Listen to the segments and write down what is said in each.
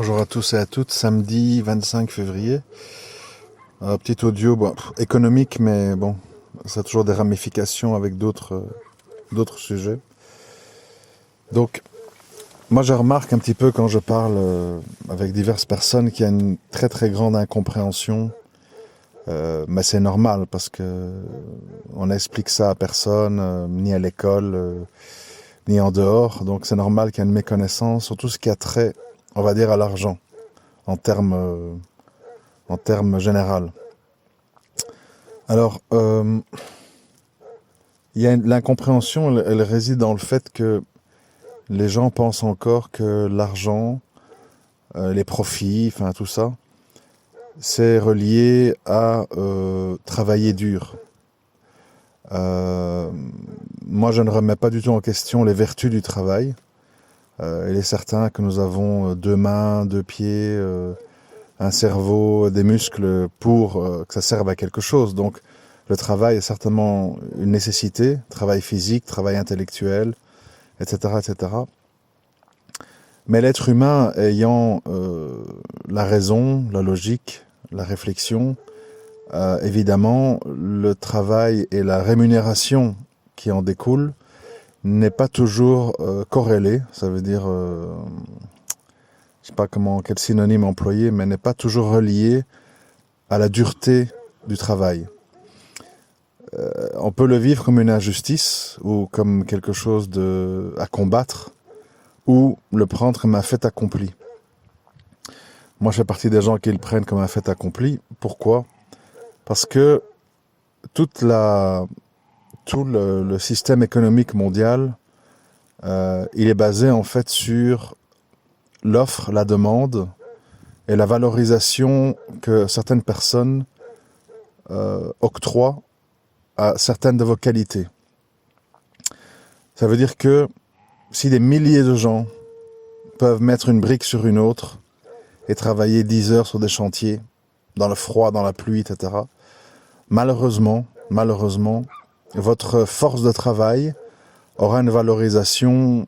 Bonjour à tous et à toutes, samedi 25 février. Petit audio économique, mais bon, ça a toujours des ramifications avec d'autres sujets. Donc, moi je remarque un petit peu quand je parle avec diverses personnes qu'il y a une très très grande incompréhension, mais c'est normal parce que on n'explique ça à personne, ni à l'école, ni en dehors, donc c'est normal qu'il y ait une méconnaissance sur tout ce qui a trait, on va dire, à l'argent, en termes général. Alors, l'incompréhension, elle réside dans le fait que les gens pensent encore que l'argent, les profits, enfin tout ça, c'est relié à travailler dur. Moi, je ne remets pas du tout en question les vertus du travail. Il est certain que nous avons deux mains, deux pieds, un cerveau, des muscles pour que ça serve à quelque chose. Donc, le travail est certainement une nécessité, travail physique, travail intellectuel, etc., etc. Mais l'être humain ayant la raison, la logique, la réflexion, évidemment, le travail et la rémunération qui en découle n'est pas toujours corrélé. Ça veut dire, je sais pas quel synonyme employer, mais n'est pas toujours relié à la dureté du travail. On peut le vivre comme une injustice ou comme quelque chose à combattre ou le prendre comme un fait accompli. Moi, je fais partie des gens qui le prennent comme un fait accompli. Pourquoi ? Parce que tout le système économique mondial, il est basé en fait sur l'offre, la demande et la valorisation que certaines personnes octroient à certaines de vos qualités. Ça veut dire que si des milliers de gens peuvent mettre une brique sur une autre et travailler 10 heures sur des chantiers, dans le froid, dans la pluie, etc., malheureusement, votre force de travail aura une valorisation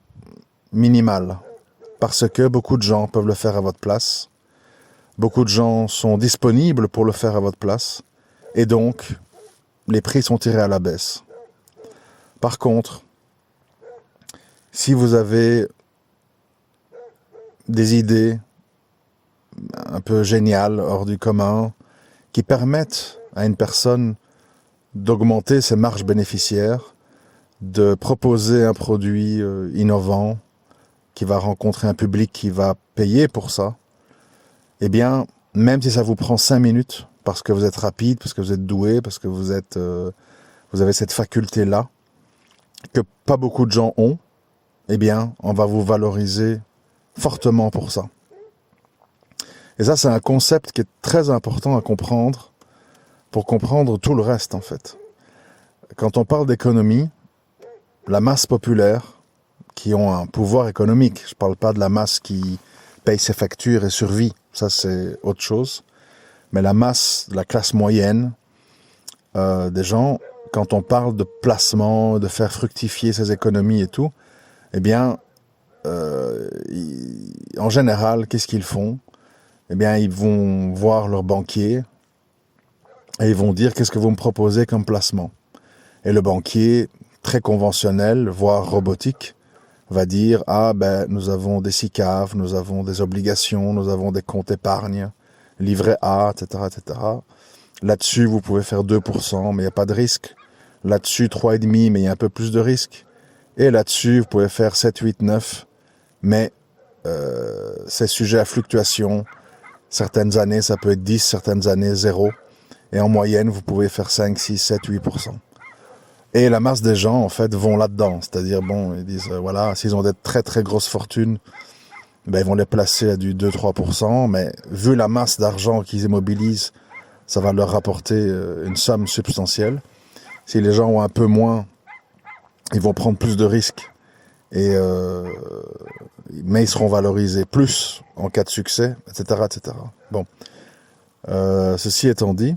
minimale. Parce que beaucoup de gens peuvent le faire à votre place. Beaucoup de gens sont disponibles pour le faire à votre place. Et donc, les prix sont tirés à la baisse. Par contre, si vous avez des idées un peu géniales, hors du commun, qui permettent à une personne d'augmenter ses marges bénéficiaires, de proposer un produit innovant, qui va rencontrer un public qui va payer pour ça, eh bien, même si ça vous prend 5 minutes, parce que vous êtes rapide, parce que vous êtes doué, parce que vous avez cette faculté-là, que pas beaucoup de gens ont, eh bien, on va vous valoriser fortement pour ça. Et ça, c'est un concept qui est très important à comprendre pour comprendre tout le reste, en fait. Quand on parle d'économie, la masse populaire, qui ont un pouvoir économique, je ne parle pas de la masse qui paye ses factures et survit, ça c'est autre chose, mais la masse, la classe moyenne des gens, quand on parle de placement, de faire fructifier ses économies et tout, eh bien, en général, qu'est-ce qu'ils font ? Eh bien, ils vont voir leur banquier et ils vont dire « Qu'est-ce que vous me proposez comme placement ?» Et le banquier, très conventionnel, voire robotique, va dire « Ah, ben, nous avons des SICAV, nous avons des obligations, nous avons des comptes épargne, livret A, etc., etc. Là-dessus, vous pouvez faire 2%, mais il n'y a pas de risque. Là-dessus, 3,5%, mais il y a un peu plus de risque. Et là-dessus, vous pouvez faire 7, 8, 9, mais c'est sujet à fluctuation. Certaines années, ça peut être 10, certaines années, 0. Et en moyenne, vous pouvez faire 5, 6, 7, 8%. Et la masse des gens, en fait, vont là-dedans. C'est-à-dire, bon, ils disent, voilà, s'ils ont des très très grosses fortunes, ben, ils vont les placer à du 2-3%, mais vu la masse d'argent qu'ils immobilisent, ça va leur rapporter une somme substantielle. Si les gens ont un peu moins, ils vont prendre plus de risques, mais ils seront valorisés plus en cas de succès, etc., etc. Bon, ceci étant dit,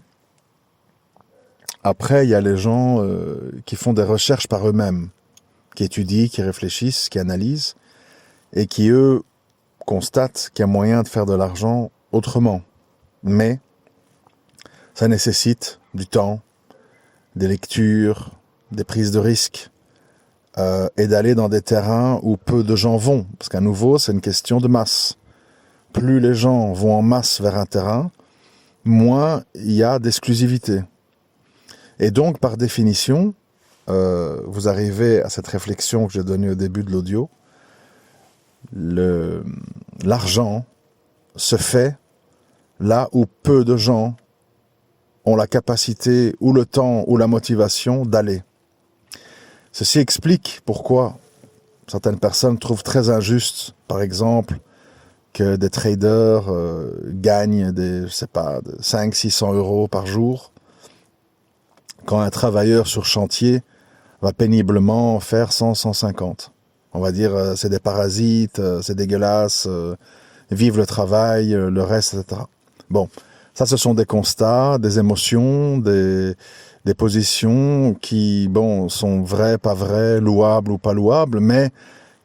après, il y a les gens qui font des recherches par eux-mêmes, qui étudient, qui réfléchissent, qui analysent, et qui, eux, constate qu'il y a moyen de faire de l'argent autrement. Mais ça nécessite du temps, des lectures, des prises de risques, et d'aller dans des terrains où peu de gens vont. Parce qu'à nouveau, c'est une question de masse. Plus les gens vont en masse vers un terrain, moins il y a d'exclusivité. Et donc, par définition, vous arrivez à cette réflexion que j'ai donnée au début de l'audio. L'argent se fait là où peu de gens ont la capacité ou le temps ou la motivation d'aller. Ceci explique pourquoi certaines personnes trouvent très injuste, par exemple, que des traders gagnent de 500-600 euros par jour, quand un travailleur sur chantier va péniblement faire 100-150. On va dire c'est des parasites, c'est dégueulasse, vive le travail, le reste, etc. Bon, ça ce sont des constats, des émotions, des positions qui, sont vraies, pas vraies, louables ou pas louables, mais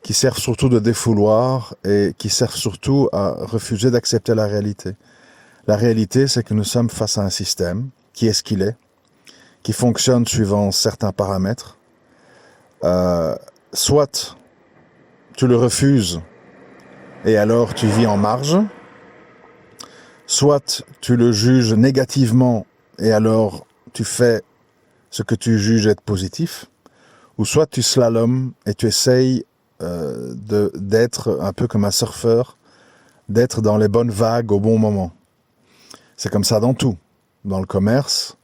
qui servent surtout de défouloir et qui servent surtout à refuser d'accepter la réalité. La réalité, c'est que nous sommes face à un système qui est ce qu'il est, qui fonctionne suivant certains paramètres. Soit tu le refuses et alors tu vis en marge, soit tu le juges négativement et alors tu fais ce que tu juges être positif, ou soit tu slalomes et tu essayes d'être un peu comme un surfeur, d'être dans les bonnes vagues au bon moment. C'est comme ça dans tout. Dans le commerce,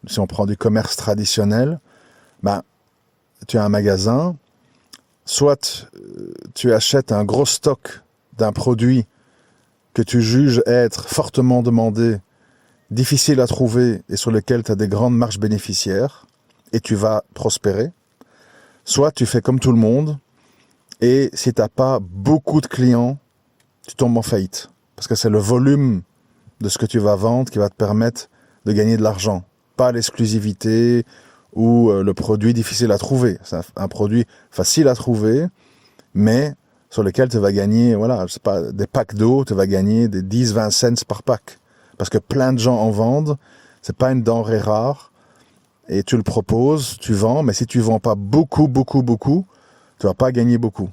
si on prend du commerce traditionnel, tu as un magasin, soit tu achètes un gros stock d'un produit que tu juges être fortement demandé, difficile à trouver et sur lequel tu as des grandes marges bénéficiaires, et tu vas prospérer. Soit tu fais comme tout le monde, et si tu n'as pas beaucoup de clients, tu tombes en faillite. Parce que c'est le volume de ce que tu vas vendre qui va te permettre de gagner de l'argent. Pas l'exclusivité ou le produit difficile à trouver. C'est un produit facile à trouver, mais sur lequel tu vas gagner, des packs d'eau, tu vas gagner des 10-20 cents par pack. Parce que plein de gens en vendent, c'est pas une denrée rare, et tu le proposes, tu vends, mais si tu vends pas beaucoup, tu vas pas gagner beaucoup.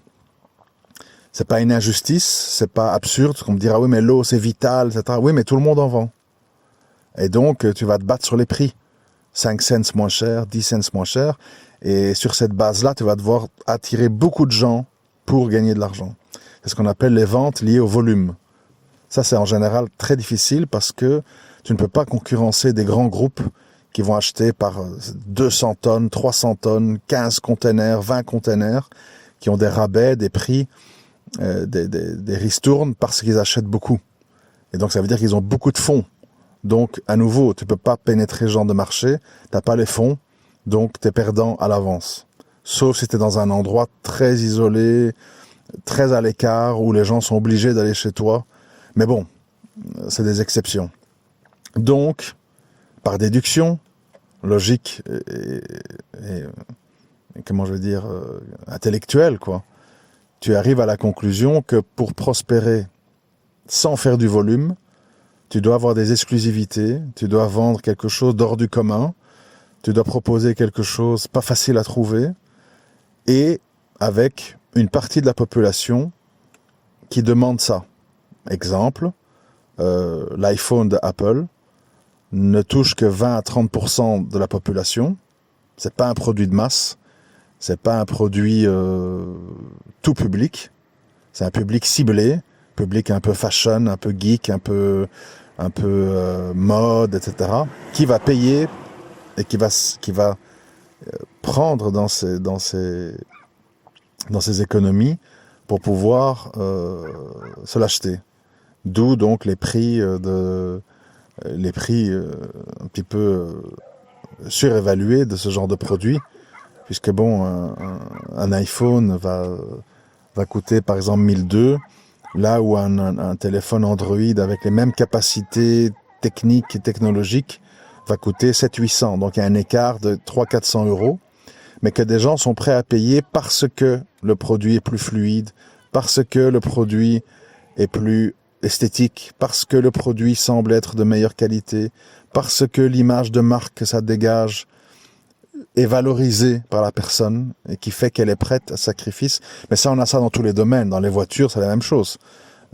C'est pas une injustice, c'est pas absurde, on me dira, oui, mais l'eau, c'est vital, etc. Oui, mais tout le monde en vend. Et donc, tu vas te battre sur les prix. 5 cents moins cher, 10 cents moins cher. Et sur cette base-là, tu vas devoir attirer beaucoup de gens pour gagner de l'argent. C'est ce qu'on appelle les ventes liées au volume. Ça, c'est en général très difficile parce que tu ne peux pas concurrencer des grands groupes qui vont acheter par 200 tonnes, 300 tonnes, 15 containers, 20 containers, qui ont des rabais, des prix, des ristournes parce qu'ils achètent beaucoup. Et donc, ça veut dire qu'ils ont beaucoup de fonds. Donc, à nouveau, tu peux pas pénétrer ce genre de marché, t'as pas les fonds, donc t'es perdant à l'avance. Sauf si t'es dans un endroit très isolé, très à l'écart, où les gens sont obligés d'aller chez toi. Mais bon, c'est des exceptions. Donc, par déduction, logique et comment je veux dire, intellectuelle, quoi, tu arrives à la conclusion que pour prospérer sans faire du volume, tu dois avoir des exclusivités, tu dois vendre quelque chose d'hors du commun, tu dois proposer quelque chose pas facile à trouver, et avec une partie de la population qui demande ça. Exemple, l'iPhone d'Apple ne touche que 20 à 30% de la population. C'est pas un produit de masse, c'est pas un produit tout public, c'est un public ciblé, public un peu fashion, un peu geek, un peu mode, etc., qui va payer et qui va prendre dans ses économies pour pouvoir se l'acheter. D'où donc les prix un petit peu surévalués de ce genre de produit, puisque un iPhone va coûter par exemple 1 200, là où un téléphone Android avec les mêmes capacités techniques et technologiques va coûter 700-800. Donc il y a un écart de 300-400 euros, mais que des gens sont prêts à payer parce que le produit est plus fluide, parce que le produit est plus esthétique, parce que le produit semble être de meilleure qualité, parce que l'image de marque que ça dégage est valorisée par la personne et qui fait qu'elle est prête à sacrifice. Mais ça, on a ça dans tous les domaines. Dans les voitures, c'est la même chose.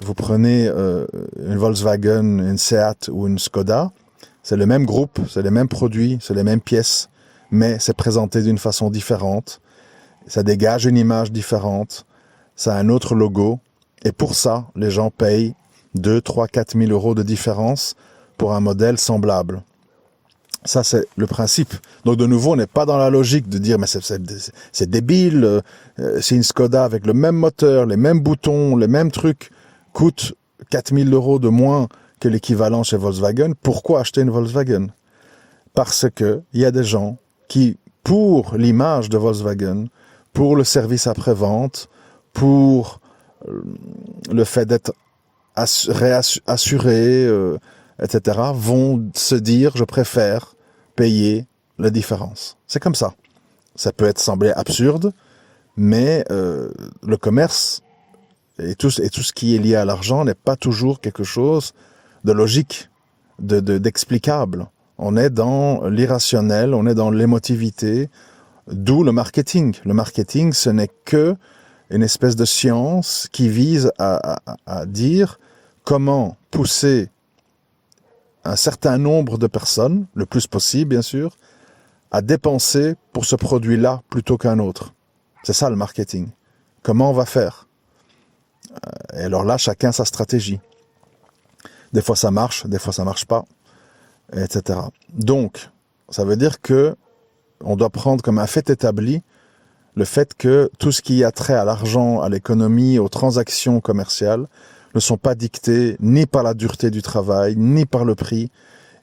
Vous prenez une Volkswagen, une Seat ou une Skoda, c'est le même groupe, c'est les mêmes produits, c'est les mêmes pièces, mais c'est présenté d'une façon différente. Ça dégage une image différente, ça a un autre logo, et pour ça, les gens payent 2, 3, 4 000 euros de différence pour un modèle semblable. Ça, c'est le principe. Donc, de nouveau, on n'est pas dans la logique de dire, mais c'est débile, c'est une Skoda avec le même moteur, les mêmes boutons, les mêmes trucs, coûte 4 000 euros de moins que l'équivalent chez Volkswagen. Pourquoi acheter une Volkswagen? Parce que il y a des gens qui, pour l'image de Volkswagen, pour le service après-vente, pour le fait d'être assuré, etc., vont se dire, je préfère payer la différence. C'est comme ça. Ça peut être semblé absurde, mais le commerce et tout ce qui est lié à l'argent n'est pas toujours quelque chose de logique, d'explicable. On est dans l'irrationnel, on est dans l'émotivité, d'où le marketing. Le marketing, ce n'est que une espèce de science qui vise à dire comment pousser un certain nombre de personnes, le plus possible bien sûr, à dépenser pour ce produit-là plutôt qu'un autre. C'est ça le marketing. Comment on va faire? Et alors là, chacun sa stratégie. Des fois ça marche, des fois ça marche pas, etc. Donc, ça veut dire que on doit prendre comme un fait établi le fait que tout ce qui a trait à l'argent, à l'économie, aux transactions commerciales ne sont pas dictés ni par la dureté du travail, ni par le prix,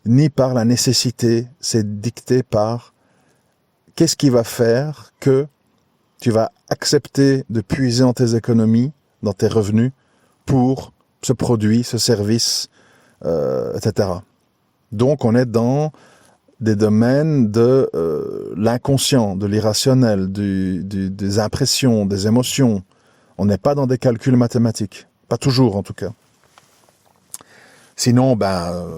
ni par la nécessité. C'est dicté par qu'est-ce qui va faire que tu vas accepter de puiser dans tes économies, dans tes revenus, pour ce produit, ce service, etc. Donc on est dans des domaines de l'inconscient, de l'irrationnel, des impressions, des émotions. On n'est pas dans des calculs mathématiques. Pas toujours, en tout cas. Sinon,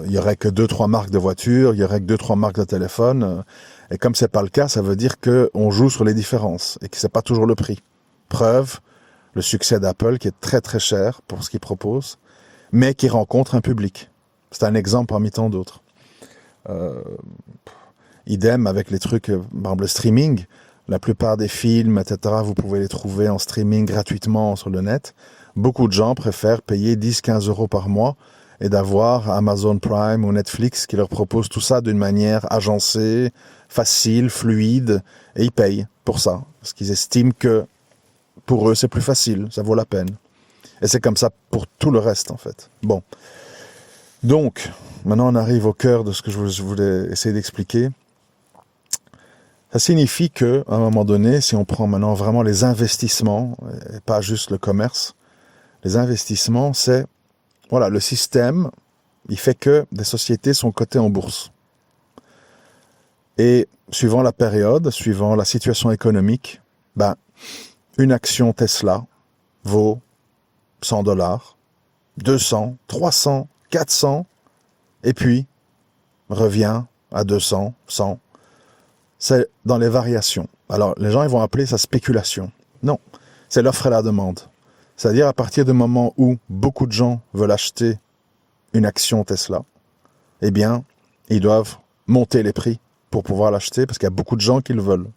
il y aurait que 2-3 marques de voitures, il y aurait que 2-3 marques de téléphone. Et comme c'est pas le cas, ça veut dire qu'on joue sur les différences et que c'est pas toujours le prix. Preuve, le succès d'Apple qui est très très cher pour ce qu'il propose, mais qui rencontre un public. C'est un exemple parmi tant d'autres. Idem avec les trucs, par exemple le streaming. La plupart des films, etc., vous pouvez les trouver en streaming gratuitement sur le net. Beaucoup de gens préfèrent payer 10-15 euros par mois et d'avoir Amazon Prime ou Netflix qui leur propose tout ça d'une manière agencée, facile, fluide, et ils payent pour ça. Parce qu'ils estiment que pour eux, c'est plus facile, ça vaut la peine. Et c'est comme ça pour tout le reste, en fait. Bon. Donc, maintenant on arrive au cœur de ce que je voulais essayer d'expliquer. Ça signifie que, à un moment donné, si on prend maintenant vraiment les investissements, et pas juste le commerce, les investissements, c'est, voilà, le système, il fait que des sociétés sont cotées en bourse. Et suivant la période, suivant la situation économique, une action Tesla vaut 100 $, 200, 300, 400, et puis revient à 200, 100. C'est dans les variations. Alors, les gens ils vont appeler ça spéculation. Non, c'est l'offre et la demande. C'est-à-dire à partir du moment où beaucoup de gens veulent acheter une action Tesla, eh bien, ils doivent monter les prix pour pouvoir l'acheter parce qu'il y a beaucoup de gens qui le veulent.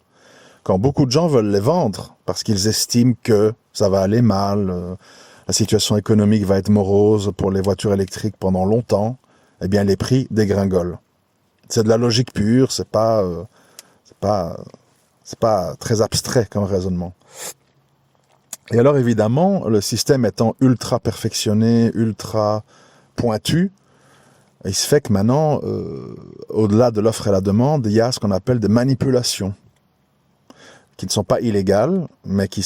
Quand beaucoup de gens veulent les vendre parce qu'ils estiment que ça va aller mal, la situation économique va être morose pour les voitures électriques pendant longtemps, eh bien, les prix dégringolent. C'est de la logique pure, c'est pas très abstrait comme raisonnement. Et alors évidemment, le système étant ultra perfectionné, ultra pointu, il se fait que maintenant, au-delà de l'offre et la demande, il y a ce qu'on appelle des manipulations, qui ne sont pas illégales, mais qui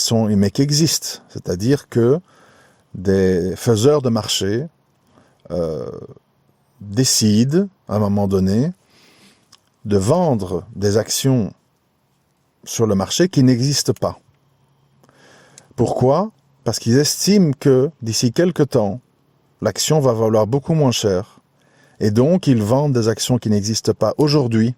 existent. C'est-à-dire que des faiseurs de marché décident, à un moment donné, de vendre des actions sur le marché qui n'existent pas. Pourquoi? Parce qu'ils estiment que d'ici quelque temps, l'action va valoir beaucoup moins cher. Et donc, ils vendent des actions qui n'existent pas aujourd'hui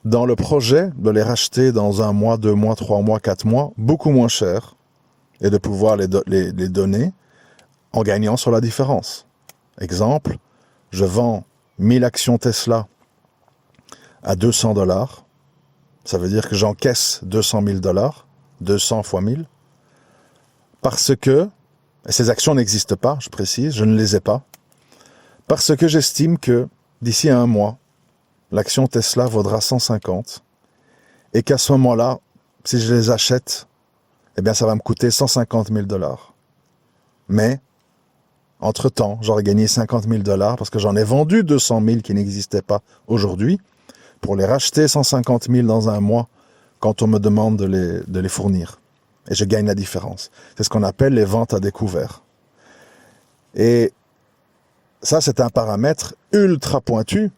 dans le projet de les racheter dans 1 mois, 2 mois, 3 mois, 4 mois, beaucoup moins cher, et de pouvoir les donner en gagnant sur la différence. Exemple, je vends 1000 actions Tesla à $200. Ça veut dire que j'encaisse $200 000, 200 fois 1000, parce que, et ces actions n'existent pas, je précise, je ne les ai pas, parce que j'estime que d'ici à 1 mois, l'action Tesla vaudra 150, et qu'à ce moment-là, si je les achète, eh bien ça va me coûter $150 000. Mais, entre-temps, j'aurais gagné $50 000 parce que j'en ai vendu 200 000 qui n'existaient pas aujourd'hui, pour les racheter 150 000 dans 1 mois quand on me demande de les fournir. Et je gagne la différence. C'est ce qu'on appelle les ventes à découvert. Et ça, c'est un paramètre ultra pointu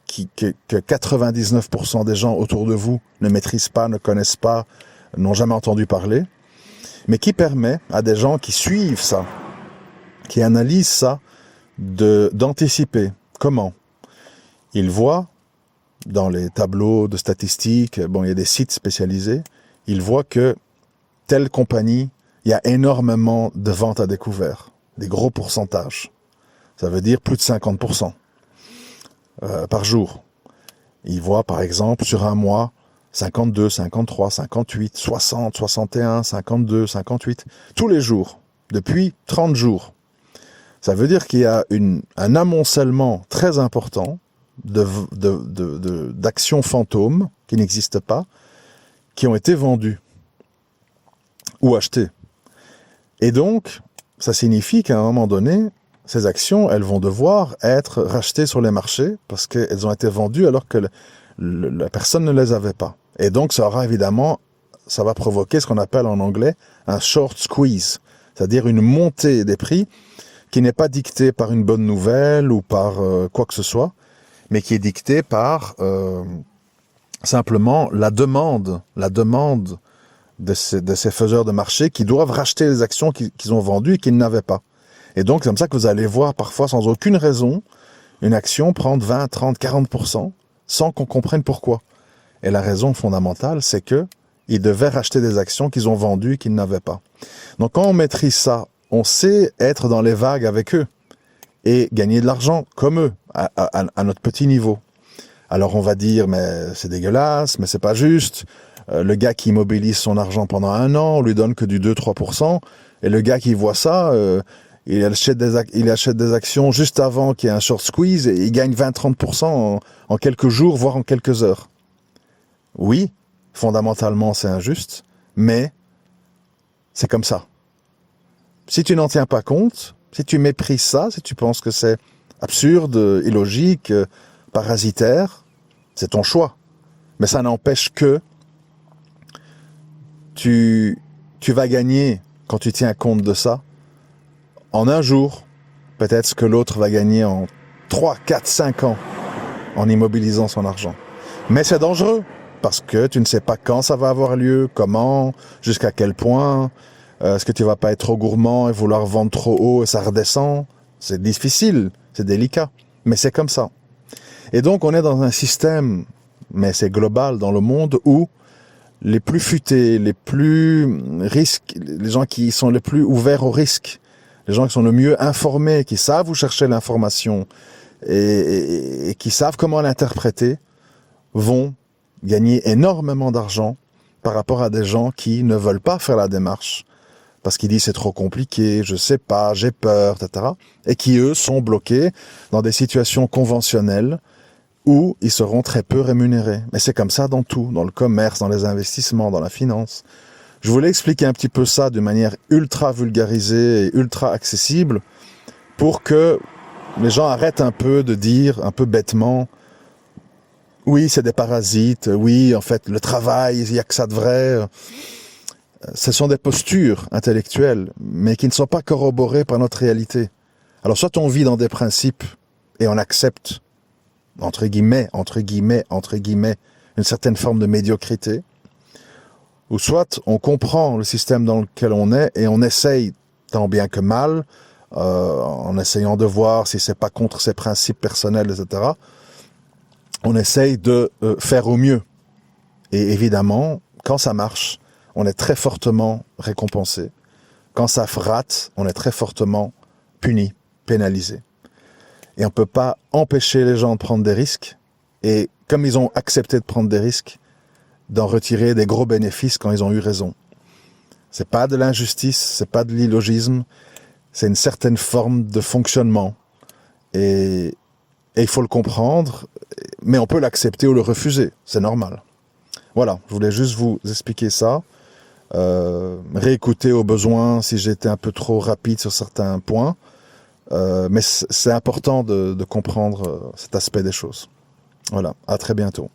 que 99% des gens autour de vous ne maîtrisent pas, ne connaissent pas, n'ont jamais entendu parler, mais qui permet à des gens qui suivent ça, qui analysent ça, d'anticiper. Comment? Ils voient dans les tableaux de statistiques, il y a des sites spécialisés, ils voient que telle compagnie, il y a énormément de ventes à découvert, des gros pourcentages. Ça veut dire plus de 50% par jour. Ils voient par exemple sur 1 mois 52, 53, 58, 60, 61, 52, 58, tous les jours, depuis 30 jours. Ça veut dire qu'il y a un amoncellement très important d'actions fantômes qui n'existent pas, qui ont été vendues ou achetées. Et donc, ça signifie qu'à un moment donné, ces actions, elles vont devoir être rachetées sur les marchés parce qu'elles ont été vendues alors que la personne ne les avait pas. Et donc, ça va provoquer ce qu'on appelle en anglais un short squeeze, c'est-à-dire une montée des prix qui n'est pas dictée par une bonne nouvelle ou par quoi que ce soit, mais qui est dictée par simplement la demande de ces faiseurs de marché qui doivent racheter les actions qu'ils ont vendues et qu'ils n'avaient pas. Et donc, c'est comme ça que vous allez voir parfois, sans aucune raison, une action prendre 20, 30, 40%, sans qu'on comprenne pourquoi. Et la raison fondamentale, c'est que ils devaient racheter des actions qu'ils ont vendues et qu'ils n'avaient pas. Donc, quand on maîtrise ça, on sait être dans les vagues avec eux et gagner de l'argent comme eux, à notre petit niveau. Alors, on va dire, mais c'est dégueulasse, mais c'est pas juste. Le gars qui immobilise son argent pendant 1 an, on lui donne que du 2-3%, et le gars qui voit ça, il achète des actions juste avant qu'il y ait un short squeeze et il gagne 20-30% en quelques jours, voire en quelques heures. Oui, fondamentalement c'est injuste, mais c'est comme ça. Si tu n'en tiens pas compte, si tu méprises ça, si tu penses que c'est absurde, illogique, parasitaire, c'est ton choix. Mais ça n'empêche que tu vas gagner, quand tu tiens compte de ça, en 1 jour, peut-être ce que l'autre va gagner en 3, 4, 5 ans en immobilisant son argent. Mais c'est dangereux, parce que tu ne sais pas quand ça va avoir lieu, comment, jusqu'à quel point, est-ce que tu vas pas être trop gourmand et vouloir vendre trop haut et ça redescend? C'est difficile, c'est délicat, mais c'est comme ça. Et donc on est dans un système, mais c'est global dans le monde, où les plus futés, les gens qui sont les plus ouverts au risque, les gens qui sont le mieux informés, qui savent où chercher l'information et qui savent comment l'interpréter, vont gagner énormément d'argent par rapport à des gens qui ne veulent pas faire la démarche parce qu'ils disent c'est trop compliqué, je sais pas, j'ai peur, etc. Et qui, eux, sont bloqués dans des situations conventionnelles où ils seront très peu rémunérés. Mais c'est comme ça dans tout, dans le commerce, dans les investissements, dans la finance. Je voulais expliquer un petit peu ça d'une manière ultra vulgarisée et ultra accessible pour que les gens arrêtent un peu de dire, un peu bêtement, oui, c'est des parasites, oui, en fait, le travail, il n'y a que ça de vrai. Ce sont des postures intellectuelles, mais qui ne sont pas corroborées par notre réalité. Alors, soit on vit dans des principes et on accepte, entre guillemets, une certaine forme de médiocrité, ou soit on comprend le système dans lequel on est et on essaye, tant bien que mal, en essayant de voir si c'est pas contre ses principes personnels, etc. On essaye de faire au mieux. Et évidemment, quand ça marche, on est très fortement récompensé. Quand ça rate, on est très fortement puni, pénalisé. Et on ne peut pas empêcher les gens de prendre des risques. Et comme ils ont accepté de prendre des risques, d'en retirer des gros bénéfices quand ils ont eu raison. C'est pas de l'injustice, c'est pas de l'illogisme, c'est une certaine forme de fonctionnement. Et il faut le comprendre, mais on peut l'accepter ou le refuser, c'est normal. Voilà, je voulais juste vous expliquer ça. Réécouter au besoin si j'étais un peu trop rapide sur certains points. Mais c'est important de comprendre cet aspect des choses. Voilà, à très bientôt.